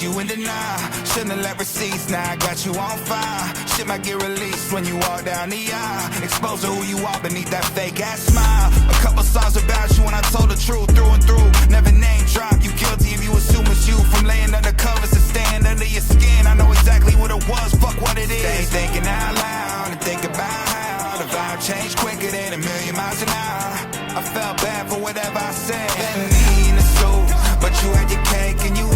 left you in denial. Shouldn't have let receipts, now I got you on fire. Shit might get released when you walk down the aisle. Expose who you are beneath that fake ass smile. A couple songs about you when I told the truth through and through. Never name drop, you guilty if you assume it's you. From laying under covers to staying under your skin. I know exactly what it was, fuck what it is. Stay thinking out loud and think about how the vibe changed quicker than a million miles an hour. I felt bad for whatever I said. Didn't mean to sue, but you had your cake and you